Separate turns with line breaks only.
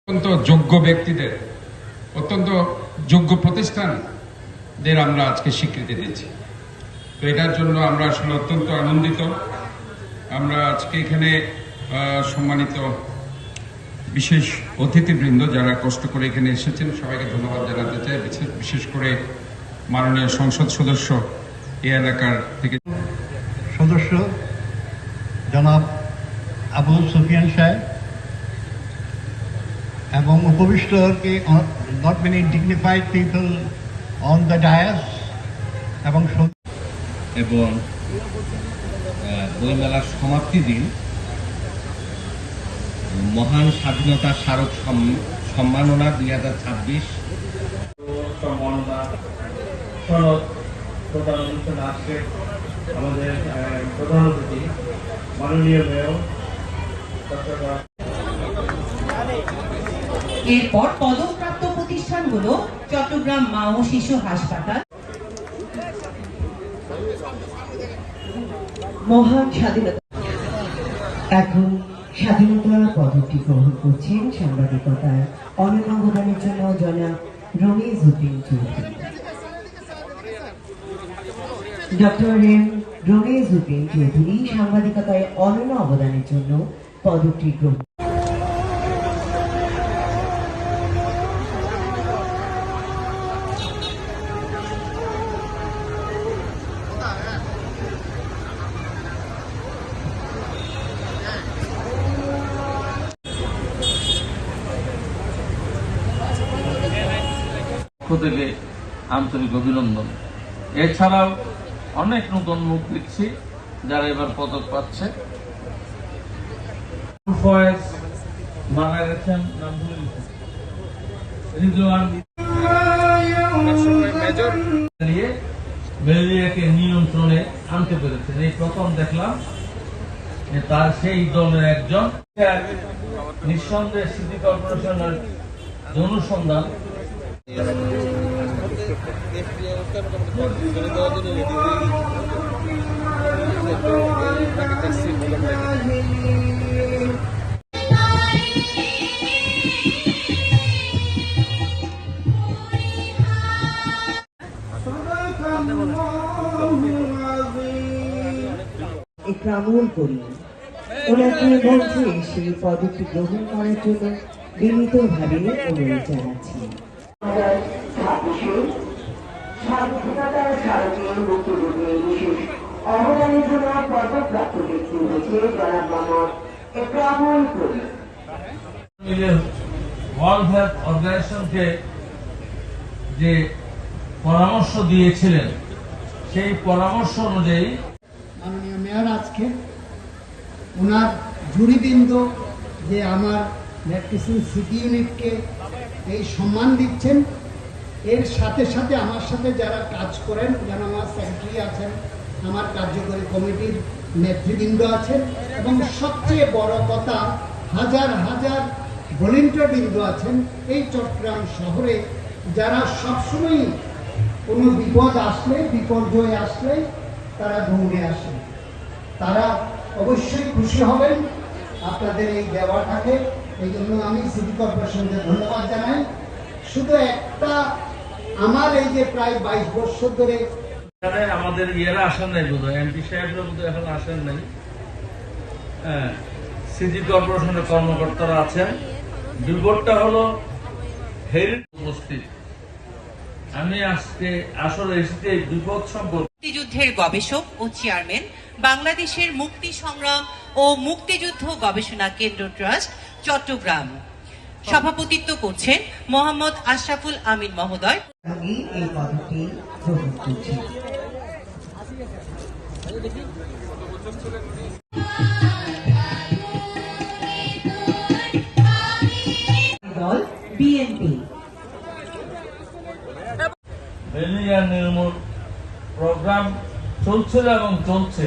অত্যন্ত যোগ্য ব্যক্তিদের, অত্যন্ত যোগ্য প্রতিষ্ঠানদের আমরা আজকে স্বীকৃতি দিচ্ছি। তো এটার জন্য আমরা আসলে অত্যন্ত আনন্দিত। আমরা আজকে এখানে সম্মানিত বিশেষ অতিথিবৃন্দ যারা কষ্ট করে এখানে এসেছেন সবাইকে ধন্যবাদ জানাতে চাই। বিশেষ করে মাননীয় সংসদ সদস্য এই এলাকার থেকে
সদস্য জনাব আবু সুফিয়ান সাহেব এবং উপবিষ্ট not many dignified people on the dais এবং
বইমেলার সমাপ্তি দিন মহান স্বাধীনতা স্মারক সম্মাননা 2026
সম্মাননা সনদ প্রদান অনুষ্ঠানে আসছে আমাদের প্রধান অতিথি মাননীয় মেয়র চট্টগ্রাম।
এরপর পদকপ্রাপ্ত প্রতিষ্ঠানগুলো চট্টগ্রাম মা ও শিশু হাসপাতাল।
মহান স্বাধীনতা। এখন স্বাধীনতা পদকটি গ্রহণ করছেন সাংবাদিকতার অনন্য অবদানের জন্য জনাব রমিজ উদ্দিন চৌধুরী। ডক্টর এম রমিজ উদ্দিন চৌধুরী সাংবাদিকতায় অনন্য অবদানের জন্য পদকটি গ্রহণ।
থেকে আন্তরিক অভিনন্দন। এছাড়াও অনেক নতুন মুখ দেখছি যারা এবার পদক পাচ্ছে। ফয়েজ মারা গেছেন, নাম ভুলে গেছেন, রিজওয়ান ম্যালেরিয়াকে নিয়ন্ত্রণে আনতে পেরেছেন। এই প্রথম দেখলাম যে তার সেই দলের একজন। নিঃসন্দেহে সিটি কর্পোরেশনের অনুসন্ধান
ইকরামুল করিম ওনাকে বলছে সেই পদকটি গ্রহণ করার জন্য বিনীতভাবে অনুরোধ জানাচ্ছি।
স্বাধীনতার স্মারকে মুক্তিযুদ্ধে বিশেষ অবদানের জন্য পদকপ্রাপ্ত ব্যক্তি হয়েছে জনাব মোহাম্মদ ইকরামুল করিম।
ওয়ার্ল্ড হেলথ অর্গানাইজেশনকে যে পরামর্শ দিয়েছিলেন সেই পরামর্শ অনুযায়ী
মাননীয় মেয়র আজকে ওনার জুরিবৃন্দ যে আমার ম্যাট্রিসিং সিটি ইউনিটকে এই সম্মান দিচ্ছেন, এর সাথে সাথে আমার সাথে যারা কাজ করেন, যেন আমার সেক্রেটারি আছেন, আমার কার্যকরী কমিটির নেতৃবৃন্দ আছেন এবং সবচেয়ে বড় কথা হাজার হাজার ভলেন্টিয়ারবৃন্দ আছেন এই চট্টগ্রাম শহরে, যারা সবসময় কোনো বিপদ আসলে, বিপর্যয় আসলে তারা দৌড়ে আসেন। তারা অবশ্যই খুশি হবেন আপনাদের এই দেওয়াটাকে। এই জন্য আমি সিটি কর্পোরেশনকে ধন্যবাদ জানাই। শুধু একটা, আমার এই যে প্রায় 22 বছর ধরে
আমাদের ইয়েরা আসেন নাই, বোধ হয় এমপি সাহেবরা বোধ এখন আসেন নাই। হ্যাঁ, সিটি কর্পোরেশনের কর্মকর্তারা আছেন। বিপদটা হলো হেরিট উপস্থিত। আমি আজকে আসলে এসেছি এই বিপদ সম্পর্কে।
মুক্তিযুদ্ধের গবেষক ও চেয়ারম্যান বাংলাদেশের মুক্তি সংগ্রাম ও মুক্তিযুদ্ধ গবেষণা কেন্দ্র ট্রাস্ট চট্টগ্রাম সভাপতিত্ব করছেন মোহাম্মদ আশরাফুল আমিন মহোদয়।
আমি এই পদকটি গ্রহণ করছি। দল বিএনপি।
ম্যালেরিয়া নির্মূল প্রোগ্রাম চলছিল এবং চলছে।